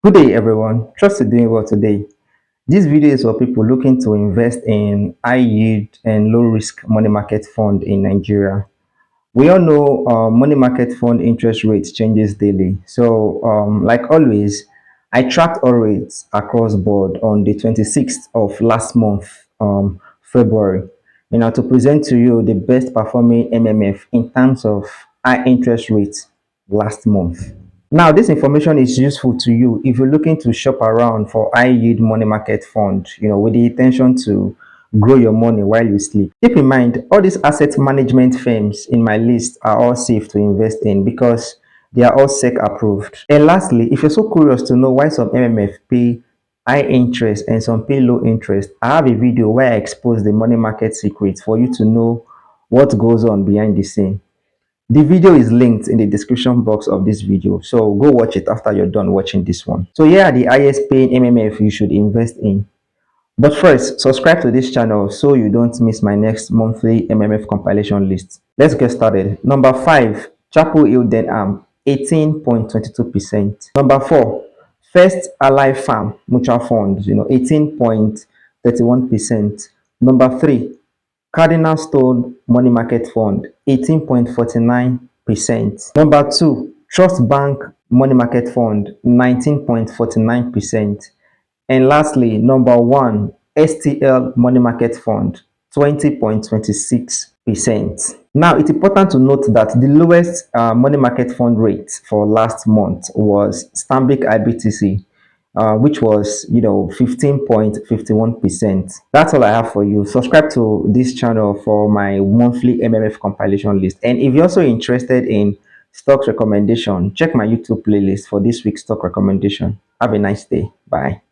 Good day, everyone. Trust you're doing well today. This video is for people looking to invest in high yield and low risk money market fund in Nigeria. We all know money market fund interest rates changes daily. So, like always, I tracked all rates across board on the 26th of last month, February, to present to you the best performing MMF in terms of high interest rates last month. Now, this information is useful to you if you're looking to shop around for high yield money market fund, with the intention to grow your money while you sleep. Keep in mind, all these asset management firms in my list are all safe to invest in because they are all SEC approved. And lastly, if you're so curious to know why some MMF pay high interest and some pay low interest, I have a video where I expose the money market secrets for you to know what goes on behind the scene. The video is linked in the description box of this video, so go watch it after you're done watching this one. So here are the highest paying MMF you should invest in. But first, subscribe to this channel so you don't miss my next monthly MMF compilation list. Let's get started. Number 5, Chapel Hill Denham, 18.22%. Number 4, First Ally Farm Mutual Fund, 18.31%. Number 3, Cardinal Stone Money Market Fund, 18.49%. Number 2, Trust Bank Money Market Fund, 19.49%. And lastly, number 1, STL Money Market Fund, 20.26%. Now, it's important to note that the lowest money market fund rate for last month was Stanbic IBTC, which was 15.51%. That's all I have for you. Subscribe to this channel for my monthly MMF compilation list. And if you're also interested in stocks recommendation, check my YouTube playlist for this week's stock recommendation. Have a nice day. Bye.